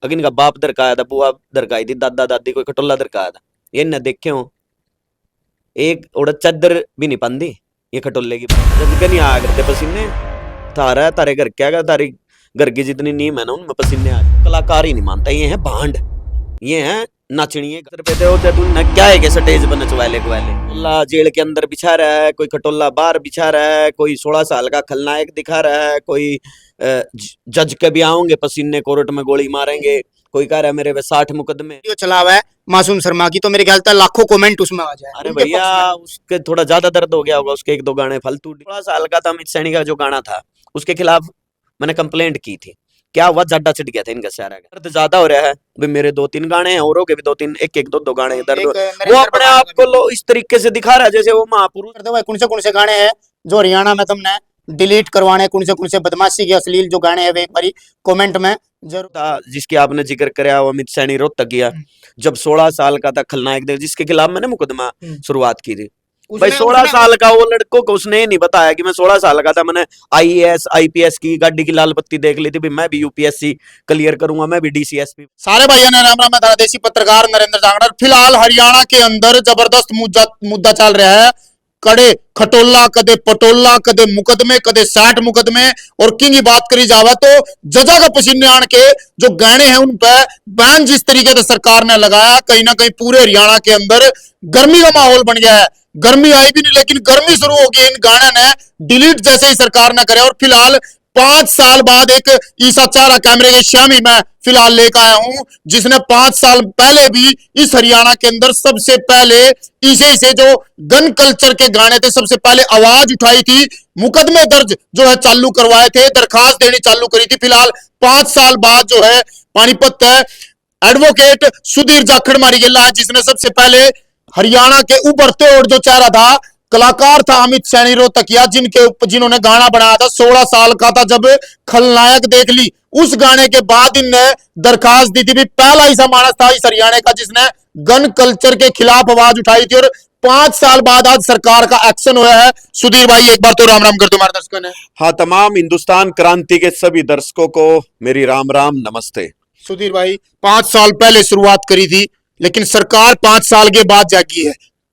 अगर इनका बाप दरकाया था, बुआ दरकाई थी, दादा दादी कोई खटोला दरकाया था, ये न देखे हो। एक उड़ा चादर भी नहीं पांदी ये खटोले की। जब नहीं आया करते पसीने, थारा तारे घर क्या गा, तारी घर की जितनी नीम है ना उनमें पसीने आ। कलाकार ही नहीं मानता, ये है भांड, ये है नाचणिए पे दे होते। तू न क्या है कि स्टेज पर नचवाले वाले। अल्लाह जेल के अंदर बिछा रहा है, कोई खटोला बाहर बिछा रहा है, कोई 16 साल का खलनायक दिखा रहा है, कोई जज के भी आओगे पसीने कोर्ट में गोली मारेंगे, कोई कह रहा है मेरे पे 60 मुकदमे। जो चला हुआ है मासूम शर्मा की, तो मेरे ख्याल से लाखों कमेंट उसमें आ जाए। अरे उनके भैया पक्ष में। उसके थोड़ा ज्यादा दर्द हो गया होगा, उसके एक दो गाने फालतू। 16 साल का था अमित सैनी का जो गाना था, उसके खिलाफ मैंने कंप्लेंट की थी। क्या हुआ, जड्डा चिट गया था इनका सारा का। दर्द ज्यादा हो रहा है भाई, मेरे 2-3 गाने हैं, औरों के भी 2-3, एक दो गाने दर्द एक वो अपने आप को लो इस तरीके से दिखा रहा है जैसे वो महापुरुष। कौन से गाने हैं जो हरियाणा में तुमने डिलीट करवाने, कौन से बदमाशी के अश्लील जो गाने हैं वे एक बारी कमेंट में जरूर। था जिसकी आपने जिक्र कराया वो अमित सैनी रोहतक गया, जब 16 साल का था खलनायक देव, जिसके खिलाफ मैंने मुकदमा शुरुआत की थी। भाई 16 साल का वो लड़कों को उसने नहीं बताया कि मैं 16 साल का था, मैंने आईएएस आईपीएस की गाड़ी की लाल बत्ती देख ली थी भी मैं भी यूपीएससी क्लियर करूंगा, मैं भी डीसीएसपी। सारे भाइयों ने राम राम, मैं देसी पत्रकार नरेंद्र जांगड़। फिलहाल हरियाणा के अंदर जबरदस्त मुद्दा चल रहा है। कड़े खटोला, कदे पटोला, कदे मुकदमे, कदे 60 मुकदमे। और किंग की बात करी जावे तो जजा का पसीने आन के जो गाने हैं उन पर बैन जिस तरीके से सरकार ने लगाया, कहीं ना कहीं पूरे हरियाणा के अंदर गर्मी का माहौल बन गया है। गर्मी आई भी नहीं लेकिन गर्मी शुरू हो गई इन गाने ने डिलीट जैसे ही सरकार ने करे। और फिलहाल 5 साल बाद एक ईसा चारा कैमरे की शामी मैं फिलहाल लेकर आया हूं, जिसने 5 साल पहले भी इस हरियाणा के अंदर सबसे पहले इसे से जो गन कल्चर के गाने थे सबसे पहले आवाज उठाई थी, मुकदमे दर्ज जो है चालू करवाए थे, दरखास्त देनी चालू करी थी। फिलहाल 5 साल बाद जो है पानीपत है एडवोकेट सुधीर जाखड़ मारी गेला है, जिसने सबसे पहले हरियाणा के उभरते और जो चेहरा था कलाकार था अमित सैनी रोहतकिया, जिन्होंने गाना बनाया था। 16 साल का था जब खलनायक देख ली, उस गाने के बाद इनने दरखास्त दी थी भी पहला ऐसा मानस था इस हरियाणा का जिसने गन कल्चर के खिलाफ आवाज उठाई थी। और 5 साल बाद आज सरकार का एक्शन हुआ है। सुधीर भाई एक बार तो राम राम कर दो हमारे दर्शकों ने। हाँ, तमाम हिंदुस्तान क्रांति के सभी दर्शकों को मेरी राम राम नमस्ते। सुधीर भाई 5 साल पहले शुरुआत करी थी लेकिन सरकार 5 साल के बाद जागी है।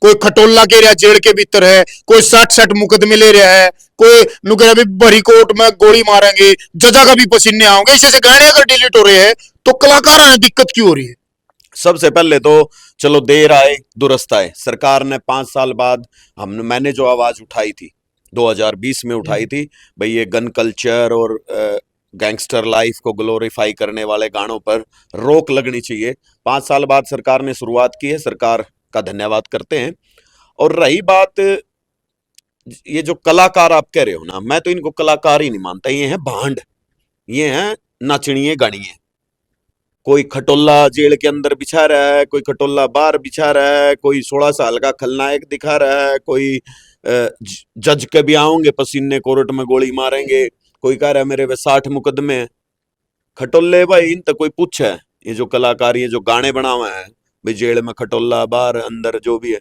कोई खटोला के रहा जेल के भीतर है, कोई 60 मुकदमे ले रहा है, कोई नुकरा भी बड़ी कोर्ट में गोली मारेंगे, जजा का भी पसीने आओगे। इससे गाने अगर डिलीट हो रहे हैं तो कलाकारों ने दिक्कत क्यों हो रही है? सबसे पहले तो चलो देर आए दुरुस्त आए। सरकार ने 5 साल बाद मैंने जो आवाज उठाई थी 2020 में उठाई थी भाई, ये गन कल्चर और गैंगस्टर लाइफ को ग्लोरीफाई करने वाले गानों पर रोक लगनी चाहिए। 5 साल बाद सरकार ने शुरुआत की है, सरकार का धन्यवाद करते हैं। और रही बात ये जो कलाकार आप कह रहे हो ना, मैं तो इनको कलाकार ही नहीं मानता, ये हैं भांड, ये हैं नाचणिए गाड़िए। कोई खटोला जेल के अंदर बिछा रहा है, कोई खटोला बाहर बिछा रहा है, कोई 16 साल का खलनायक दिखा रहा है, कोई जज के भी आओगे पसीने कोर्ट में गोली मारेंगे, कोई कह रहा है मेरे पे 60 मुकदमे हैं। खटोले भाई इन तक कोई पूछे है? ये जो कलाकार ये जो गाने बना हुए हैं भाई, जेल में खटोला बाहर अंदर जो भी है,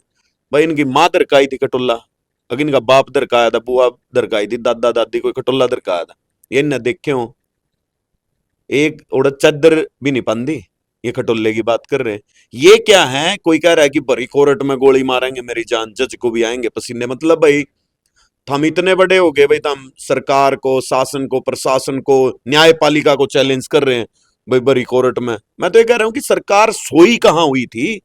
भाई इनकी माँ दरकाई थी खटोला, अगर इनका बाप दरकाया था, बुआ दरकाई थी, दादा दादी कोई खटोला दरकाया था, ये न देखे हो। एक उड़ा चादर भी नहीं पांदी ये खटोले की बात कर रहे हैं। ये क्या है, कोई कह रहा है कि भरी कोर्ट में गोली मारेंगे मेरी जान, जज को भी आएंगे पसीने। मतलब भाई हम इतने बड़े हो गए भाई, हम सरकार को, शासन को, प्रशासन को, न्यायपालिका को चैलेंज कर रहे हैं भाई बड़ी कोर्ट में। मैं तो ये कह रहा हूं कि सरकार सोई कहां हुई थी?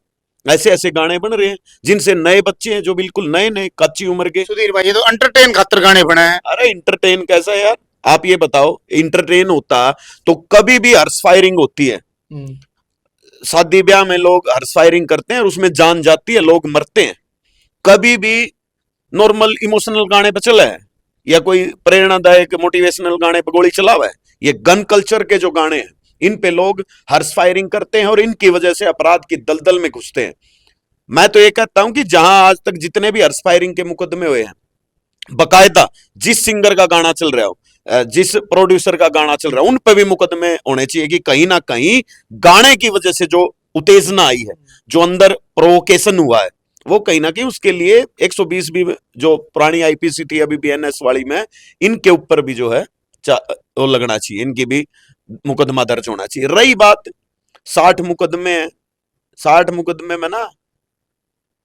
ऐसे ऐसे गाने बन रहे हैं जिनसे नए बच्चे हैं जो बिल्कुल नए नए कच्ची उम्र के। सुधीर भाई ये तो एंटरटेन खातर गाने बने हैं। अरे इंटरटेन कैसा यार, आप ये बताओ, इंटरटेन होता तो कभी भी हर्ष फायरिंग होती है, शादी ब्याह में लोग हर्ष फायरिंग करते हैं और उसमें जान जाती है, लोग मरते हैं। कभी भी नॉर्मल इमोशनल गाने पे चला है या कोई प्रेरणादायक मोटिवेशनल गाने पे गोली चलावा है? ये गन कल्चर के जो गाने हैं इन पे लोग हर्ष फायरिंग करते हैं और इनकी वजह से अपराध की दलदल में घुसते हैं। मैं तो ये कहता हूं कि जहां आज तक जितने भी हर्ष फायरिंग के मुकदमे हुए हैं, बकायदा जिस सिंगर का गाना चल रहा हो, जिस प्रोड्यूसर का गाना चल रहा है, उन पे भी मुकदमे होने चाहिए कि कहीं ना कहीं गाने की वजह से जो उत्तेजना आई है, जो अंदर प्रोवोकेशन हुआ है, वो कहीं ना कहीं उसके लिए 120 भी जो पुरानी आईपीसी थी अभी बीएनएस वाली में, इनके ऊपर भी जो है वो लगना चाहिए, इनकी भी मुकदमा दर्ज होना चाहिए। रही बात 60 मुकदमे हैं, 60 मुकदमे में ना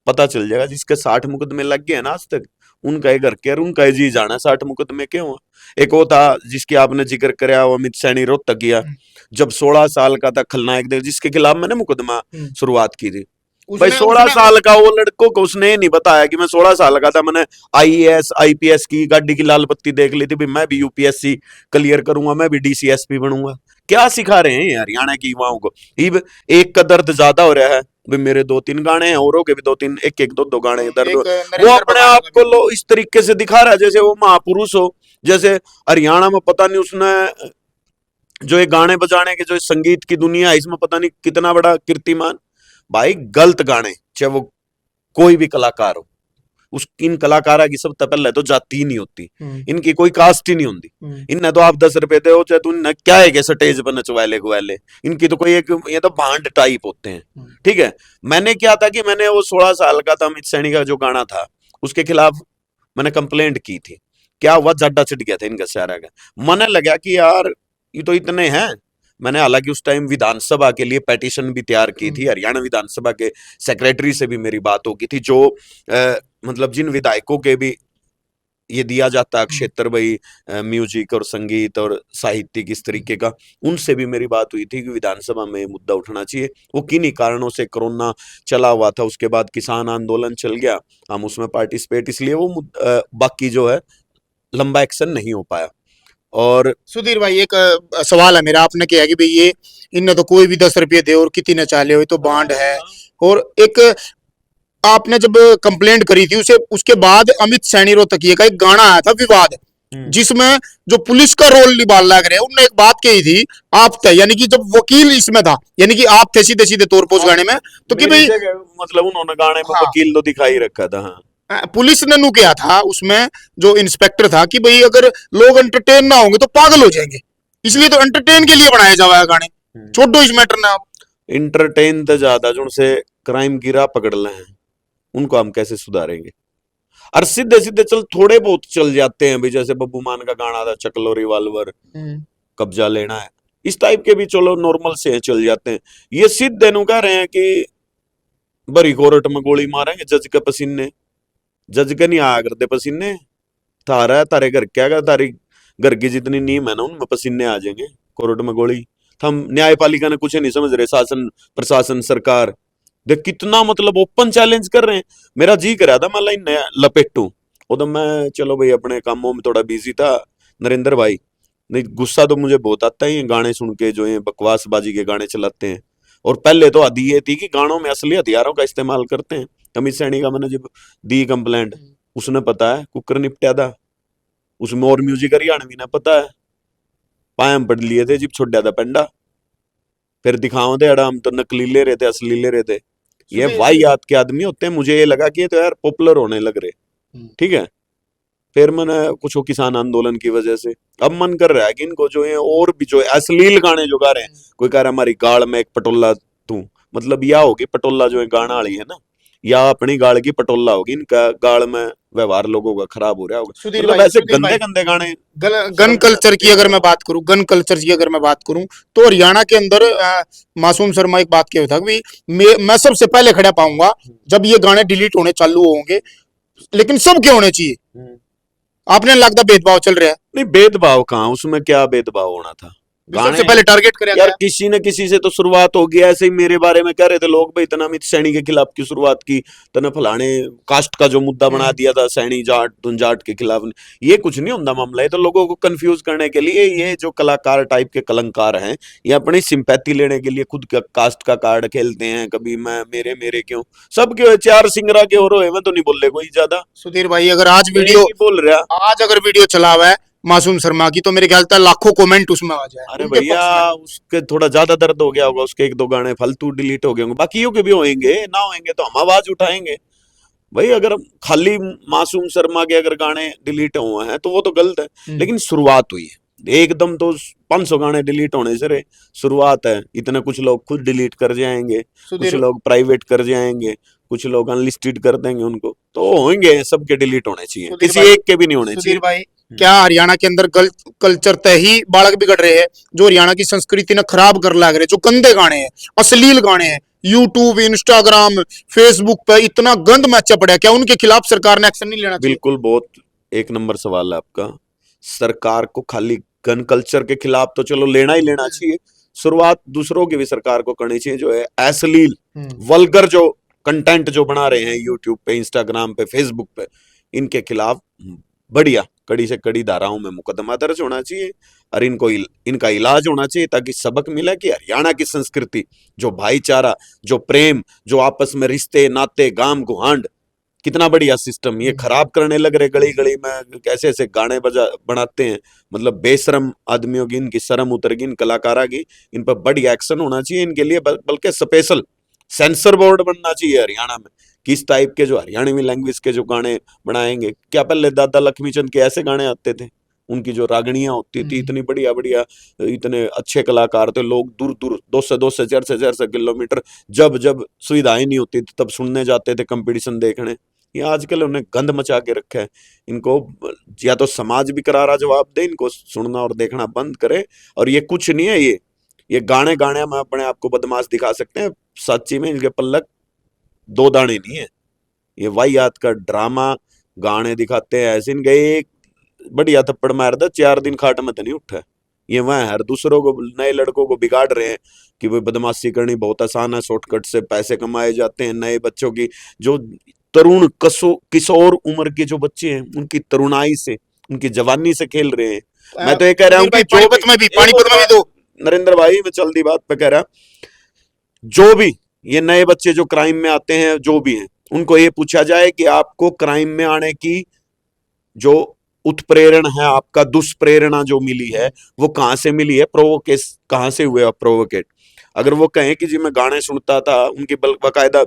पता चल जाएगा, जिसके 60 मुकदमे लग गए हैं ना आज तक, उनका ही घर के और उनका ही जी जाना 60 मुकदमे क्यों है। एक वो था जिसकी आपने जिक्र कराया, वो अमित सैनी रोहतकिया, जब 16 साल का था खलनायक जिसके खिलाफ मैंने मुकदमा शुरुआत की थी। भाई 16 साल का वो लड़कों को उसने नहीं बताया कि मैं 16 साल का था, मैंने आईएएस आईपीएस की गाड़ी की लाल बत्ती देख ली थी, भाई मैं भी यूपीएससी क्लियर करूंगा, मैं भी डीसीएसपी बनूंगा। क्या सिखा रहे हैं हरियाणा की युवाओं को। एक का दर्द ज्यादा हो रहा है, भाई मेरे 2-3 गाने हैं, औरों के भी 2-3 एक-एक 2-2 गाने दर्द, वो अपने आप को लो इस तरीके से दिखा रहा है जैसे वो महापुरुष हो। जैसे हरियाणा में पता नहीं उसने जो ये गाने बजाने के जो संगीत की दुनिया है, इसमें पता नहीं कितना बड़ा कीर्तिमान। भाई गलत गाने, चाहे वो कोई भी कलाकार हो, उस इन कलाकारा की सबसे पहले तो जाति ही नहीं होती, इनकी कोई कास्ट ही नहीं होती। इन्हें तो आप 10 रुपए दो चाहे तो इन्हें क्या है कि स्टेज पर नचवाले गुवाले, इनकी तो कोई एक ये तो भांड टाइप होते हैं। ठीक है, मैंने क्या था कि मैंने वो 16 साल का था अमित सैनी का जो गाना था उसके खिलाफ मैंने कंप्लेंट की थी। क्या हुआ, जड्डा चिट गया था इनका सारा का। मन लगा कि यार ये तो इतने हैं। मैंने हालांकि उस टाइम विधानसभा के लिए पेटिशन भी तैयार की थी, हरियाणा विधानसभा के सेक्रेटरी से भी मेरी बात हो गई थी, जो मतलब जिन विधायकों के भी ये दिया जाता है क्षेत्र भाई म्यूजिक और संगीत और साहित्य किस तरीके का, उनसे भी मेरी बात हुई थी कि विधानसभा में मुद्दा उठना चाहिए। वो किन्हीं कारणों से कोरोना चला हुआ था, उसके बाद किसान आंदोलन चल गया, हम उसमें पार्टिसिपेट, इसलिए वो बाकी जो है लंबा एक्शन नहीं हो पाया। और सुधीर भाई एक सवाल है मेरा, आपने किया कि भाई ये इनने तो कोई भी 10 रुपये दे और कितनी चाले हो, तो बांड है। और एक आपने जब कंप्लेंट करी थी उसे, उसके बाद अमित सैनी रोहतकिया का एक गाना आया था विवाद, जिसमें जो पुलिस का रोल निभा लग रहे, उन्होंने एक बात कही थी, आप थे, यानी कि जब वकील इसमें था, यानी कि आप थे सीधे सीधे तौर पर उस गाने में, तो कि भाई मतलब उन्होंने गाने में वकील तो दिखाई रखा था। हाँ, पुलिस ने नु किया था उसमें जो इंस्पेक्टर था कि भाई अगर लोग एंटरटेन ना होंगे तो पागल हो जाएंगे, इसलिए तो एंटरटेन के लिए बनाया जावा है गाने। छोड़ो इस मैटर ना, आप इंटरटेन तो ज्यादा जो उनसे क्राइम गिरा पकड़ ले हैं, उनको हम कैसे सुधारेंगे। और सीधे सीधे चल थोड़े बहुत चल जाते हैं भाई, जैसे बब्बू मान का गाना था चकलो रिवाल्वर कब्जा लेना है, इस टाइप के भी चलो नॉर्मल से चल जाते हैं। ये सीधे नु कह रहे हैं कि बड़ी कोर्ट में गोली मारेंगे जज के पसीने, जज के नहीं आया करते पसीने, थारा तारे घर क्या का, तारी घर की जितनी नीम है ना उनमें पसीने आ जाएंगे, कोर्ट में गोली। हम न्यायपालिका ने कुछ नहीं समझ रहे, शासन प्रशासन सरकार देख कितना मतलब ओपन चैलेंज कर रहे हैं। मेरा जी करा था मैं लाइन लपेटू, वो तो मैं चलो भाई अपने कामों में थोड़ा बिजी था नरेंद्र भाई, नहीं गुस्सा तो मुझे बहुत आता है ये गाने सुन के जो ये बकवासबाजी के गाने चलाते हैं। और पहले तो आदि ये थी कि गानों में असली हथियारों का इस्तेमाल करते हैं। अमित सैनी का मैंने जब दी कंप्लेंट, उसने पता है कुकर निपटा था उसमें, और म्यूजिक हरियाणवी ने पता है पायम पढ़ लिए थे जिप छोड़ा था पेंडा, फिर दिखाओ थे हम तो नकली ले रहे थे असली ले रहे थे। ये वाहियात के आदमी होते हैं। मुझे ये लगा कि ये तो यार पॉपुलर होने लग रहे, ठीक है। फिर मैंने कुछ किसान आंदोलन की वजह से अब मन कर रहा है कि इनको जो है और भी जो है अश्लील गाने जो गा रहे हैं, कोई कह रहा है हमारी गाड़ में एक पटोला तू, मतलब या होगी पटोला जो है गाना वाली है ना, या अपनी गाड़ की पटोला होगी, इनका गाड़ में व्यवहार लोगों का खराब हो रहा होगा। मतलब ऐसे गंदे गंदे गाने। गन कल्चर की अगर मैं बात करूं, गन कल्चर की अगर मैं बात करूं, तो हरियाणा के अंदर मासूम शर्मा एक बात कहा था कि मैं सबसे पहले खड़ा पाऊंगा जब ये गाने डिलीट होने चालू होंगे, लेकिन सब के होने चाहिए। आपने लगता भेदभाव चल रहा है? नहीं भेदभाव कहाँ, उसमें क्या भेदभाव होना था, सबसे पहले टारगेट करें यार किसी न किसी से तो शुरुआत होगी। ऐसे ही मेरे बारे में कह रहे थे लोग भाई इतना अमित सैनी के खिलाफ की शुरुआत की, तना फलाने कास्ट का जो मुद्दा बना दिया था सैनी जाट तुम जाट के खिलाफ। ये कुछ नहीं होता मामला, ये तो लोगों को कंफ्यूज करने के लिए ये जो कलाकार टाइप के कलंकार हैं, ये अपनी सिंपैथी लेने के लिए खुद का कास्ट का कार्ड खेलते हैं। कभी मैं मेरे मेरे क्यों सबके चार सिंगरा के हो रहे, मैं तो नहीं बोल रहे कोई ज्यादा। सुधीर भाई अगर आज वीडियो बोल रहा, आज अगर वीडियो चला हुआ है मासूम शर्मा की, तो मेरे ख्याल से लाखों कमेंट उसमें आ जाए। अरे भैया उसके थोड़ा ज्यादा दर्द हो गया होगा, उसके 1-2 गाने फालतू डिलीट हो गए होंगे, बाकियों के भी होंगे, ना होंगे तो हम आवाज उठाएंगे भाई। अगर खाली मासूम शर्मा के अगर गाने डिलीट हुए हैं तो वो तो गलत है, लेकिन शुरुआत हुई है एकदम तो 500 गाने डिलीट होने से रे शुरुआत है। इतने कुछ लोग खुद डिलीट कर जाएंगे, कुछ लोग प्राइवेट कर जाएंगे, कुछ लोग अनलिस्टेड कर देंगे उनको, तो होंगे सबके डिलीट होने चाहिए, किसी एक के भी नहीं होने चाहिए। भाई क्या हरियाणा के अंदर कल्चर तय ही बालक बिगड़ रहे हैं, जो हरियाणा की संस्कृति ने खराब कर लग रहे, जो गंदे गाने हैं, अश्लील गाने हैं, यूट्यूब, इंस्टाग्राम, फेसबुक पे इतना गंद मचा पड़ा है, क्या उनके खिलाफ सरकार ने एक्शन नहीं लेना चाहिए? बिल्कुल, बहुत एक नंबर सवाल है आपका। सरकार को खाली गन कल्चर के खिलाफ तो चलो लेना ही लेना चाहिए, शुरुआत दूसरों की भी सरकार को करनी चाहिए। जो है अश्लील वल्गर जो कंटेंट जो बना रहे हैं यूट्यूब पे, इंस्टाग्राम पे, फेसबुक पे, इनके खिलाफ बढ़िया कड़ी से कड़ी धाराओं में मुकदमा दर्ज होना चाहिए और इनका इलाज होना चाहिए, ताकि सबक मिले कि हरियाणा की संस्कृति, जो भाईचारा, जो प्रेम, जो आपस में रिश्ते नाते, गाम गुहांड, कितना बढ़िया सिस्टम ये खराब करने लग रहे। गली गली में कैसे ऐसे गाने बनाते हैं, मतलब बेशरम आदमियों की, इनकी शर्म उतर गई इन कलाकारा की। इन पर बढ़िया एक्शन होना चाहिए इनके लिए, बल्कि स्पेशल सेंसर बोर्ड बनना चाहिए हरियाणा में। किस टाइप के जो हरियाणवी लैंग्वेज के जो गाने बनाएंगे, क्या पहले दादा लक्ष्मीचंद के ऐसे गाने आते थे, उनकी जो रागणियां होती थी इतनी बढ़िया बढ़िया, इतने अच्छे कलाकार थे, लोग दूर दूर 200 किलोमीटर, जब जब सुविधाएं नहीं होती थी तब सुनने जाते थे, कंपटीशन देखने। ये आजकल उन्हें गंद मचा के रखा है। इनको या तो समाज भी करारा जवाब दे, इनको सुनना और देखना बंद करे। और ये कुछ नहीं है, ये गाने गाने में अपने आप को बदमाश दिखा सकते हैं, सच्ची में इनके पल्लक दो दाने नहीं है। ये वाहियात का ड्रामा गाने दिखाते हैं ऐसे, इनके एक बढ़िया थप्पड़ मार दे 4 दिन खाट में तो नहीं उठा। ये वह हर दूसरों को, नए लड़कों को बिगाड़ रहे हैं कि वो बदमाशी करनी बहुत आसान है, शॉर्टकट से पैसे कमाए जाते हैं। नए बच्चों की जो तरुण किशोर उम्र के जो बच्चे हैं, उनकी तरुणाई से, उनकी जवानी से खेल रहे हैं। मैं तो ये कह रहा हूँ कि पानीपत में भी नरेंद्र भाई, मैं जल्दी बात पे कह रहा, जो भी ये नए बच्चे जो क्राइम में आते हैं, जो भी हैं, उनको ये पूछा जाए कि आपको क्राइम में आने की जो उत्प्रेरण है, आपका दुष्प्रेरणा जो मिली है, वो कहां से मिली है, प्रोवोकेस कहां से हुए प्रोवोकेट। अगर वो कहें कि जी मैं गाने सुनता था, उनकी बकायदा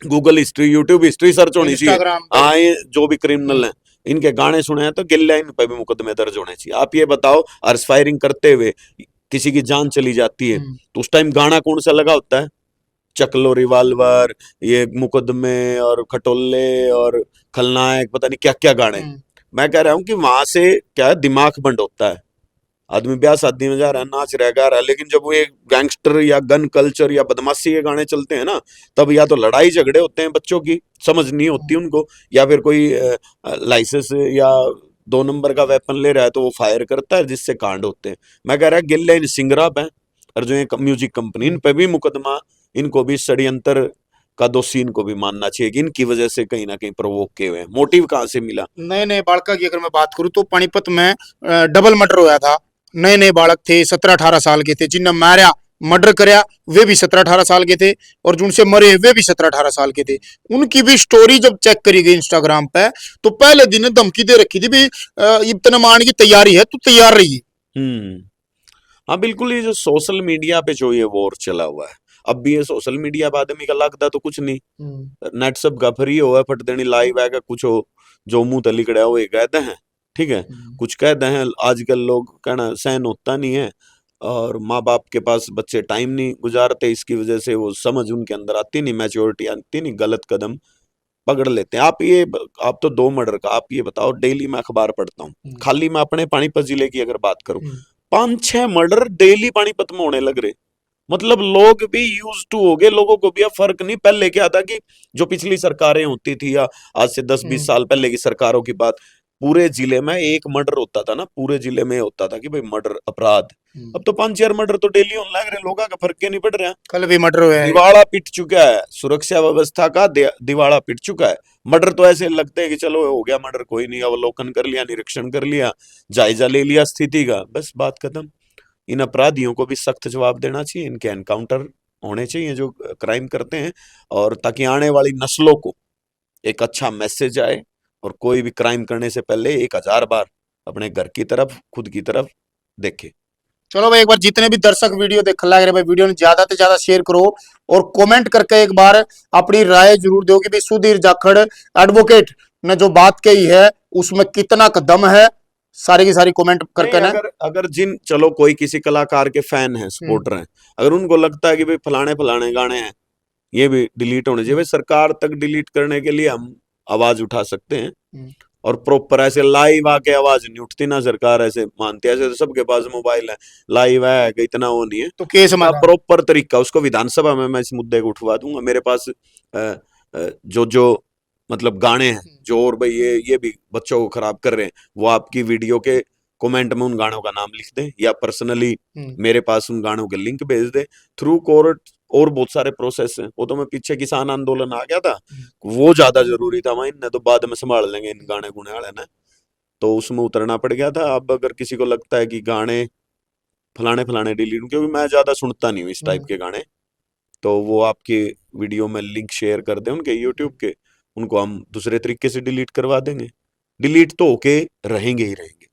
Google history, YouTube history search होनी चाहिए। आए जो भी क्रिमिनल हैं, इनके गाने सुने हैं तो गिल्ला इन पे भी मुकदमे दर्ज होने चाहिए। आप ये बताओ, अर्स फायरिंग करते हुए किसी की जान चली जाती है तो उस टाइम गाना कौन सा लगा होता है? चकलो रिवाल्वर, ये मुकदमे और खटोले और खलनायक, पता नहीं क्या क्या गाने। मैं कह रहा हूं कि वहां से क्या है, दिमाग बंद होता है। आदमी ब्याह शादी में जा रहा है, नाच रहा है, गा रहा है, लेकिन जब वो एक गैंगस्टर या गन कल्चर या बदमाशी के गाने चलते हैं ना, तब या तो लड़ाई झगड़े होते हैं, बच्चों की समझ नहीं होती उनको, या फिर कोई लाइसेंस या 2 नंबर का वेपन ले रहा है तो वो फायर करता है, जिससे कांड होते हैं। मैं कह रहा गिल्ले इन सिंगराप है और जो एक म्यूजिक कंपनी, इन पे भी मुकदमा, इनको भी षड्यंत्र का दोषी इनको भी मानना चाहिए कि इनकी वजह से कहीं ना कहीं प्रोवोक किए हुए हैं। मोटिव कहाँ से मिला? नए नए बालका की अगर मैं बात करूं तो पानीपत में डबल मर्डर हुआ था। नए नए बालक थे, 17-18 साल के थे, जिन्हें मारा मर्डर करया वे भी 17-18 साल के थे, और जिनसे मरे वे भी 17-18 साल के थे। उनकी भी स्टोरी जब चेक करी गई इंस्टाग्राम पे, तो पहले दिन धमकी दे रखी थी भी इतना मारने की तैयारी है, तो तैयार रही। हाँ बिल्कुल, ये जो सोशल मीडिया पे जो ये वॉर चला हुआ है, अब भी ये सोशल मीडिया पे आदमी का लगता तो कुछ नहीं, नेट सब का फ्री हो, फट देनी लाइव है, कुछ हो जो मुंह तली कड़ा वो कहते हैं, ठीक है, कुछ कहते हैं। आजकल लोग कहना सहन होता नहीं है, और माँ बाप के पास बच्चे टाइम नहीं गुजारते, इसकी वजह से वो समझ उनके अंदर आती नहीं, मैच्योरिटी आती नहीं, गलत कदम पकड़ लेते हैं। आप तो 2 मर्डर का, आप ये बताओ, डेली मैं अखबार पढ़ता हूँ, खाली मैं अपने पानीपत जिले की अगर बात करूं, 5-6 मर्डर डेली पानीपत में होने लग रहे। मतलब लोग भी यूज टू हो गए, लोगों को भी अब फर्क नहीं। पहले क्या था कि जो पिछली सरकारें होती थी, या आज से 10-20 साल पहले की सरकारों की बात, पूरे जिले में एक मर्डर होता था ना, पूरे जिले में होता था कि भाई मर्डर अपराध। अब तो 5-4 मर्डर तो डेली होने लग रहे, लोगों का फर्क नहीं पड़ रहा। कल भी मर्डर हुआ है, दिवाला पिट चुका है, सुरक्षा व्यवस्था का दिवाला पिट चुका है। मर्डर तो ऐसे लगते हैं कि चलो हो गया मर्डर, कोई नहीं, अवलोकन कर लिया, निरीक्षण कर लिया, जायजा ले लिया स्थिति का, बस बात खत्म। इन अपराधियों को भी सख्त जवाब देना चाहिए, इनके एनकाउंटर होने चाहिए जो क्राइम करते हैं, और ताकि आने वाली नस्लों को एक अच्छा मैसेज आए, और कोई भी क्राइम करने से पहले 1000 बार अपने घर की तरफ, खुद की तरफ देखे। चलो भाई, एक बार जितने भी दर्शक वीडियो देख लग रहे भाई, वीडियो ने ज्यादा से ज्यादा शेयर करो, और कमेंट करके एक बार अपनी राय जरूर दो कि भाई सुधीर जाखड़ एडवोकेट ने जो बात कही है उसमें कितना कदम है। सारी की सारी कमेंट करके ना, अगर जिन, चलो कोई किसी कलाकार के फैन हैं, सपोर्टर हैं, अगर उनको लगता है कि भाई फलाने फलाने गाने हैं ये भी डिलीट होने चाहिए, सरकार तक डिलीट करने के लिए हम आवाज उठा सकते हैं, और प्रॉपर ऐसे लाइव आके आवाज नहीं उठती ना, सरकार ऐसे मानती है, ऐसे तो सबके पास मोबाइल है, लाइव है कि इतना वो नहीं है। तो केस समाधान प्रॉपर तरीका उसको विधानसभा में मैं इस मुद्दे को उठवा दूंगा। मेरे पास जो मतलब गाने हैं जो, और भाई ये भी बच्चों को खराब कर रहे हैं, वो आपकी वीडियो के कमेंट में उन गानों का नाम लिख दें, या पर्सनली मेरे पास उन गानों के लिंक भेज दे थ्रू कोर्ट। और बहुत सारे प्रोसेस हैं, वो तो मैं पीछे किसान आंदोलन आ गया था, वो ज्यादा जरूरी था, वहीं ने तो बाद में संभाल लेंगे इन गाने गुने वाले ने, तो उसमें उतरना पड़ गया था। अब अगर किसी को लगता है कि गाने फलाने फलाने डिलीट, क्योंकि मैं ज्यादा सुनता नहीं हूँ इस टाइप के गाने, तो वो आपके वीडियो में लिंक शेयर कर दें उनके यूट्यूब के, उनको हम दूसरे तरीके से डिलीट करवा देंगे। डिलीट तो होके रहेंगे ही रहेंगे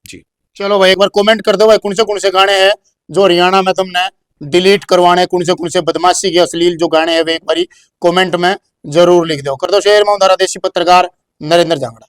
जी। चलो भाई एक बार कमेंट कर दो भाई, कौन से गाने हैं जो हरियाणा में तुमने डिलीट करवाने, कौन से बदमाशी के अश्लील जो गाने हैं वे एक बारी कमेंट में जरूर लिख दो। कर दो शेयर में, धारा देशी पत्रकार नरेंद्र जांगड़ा।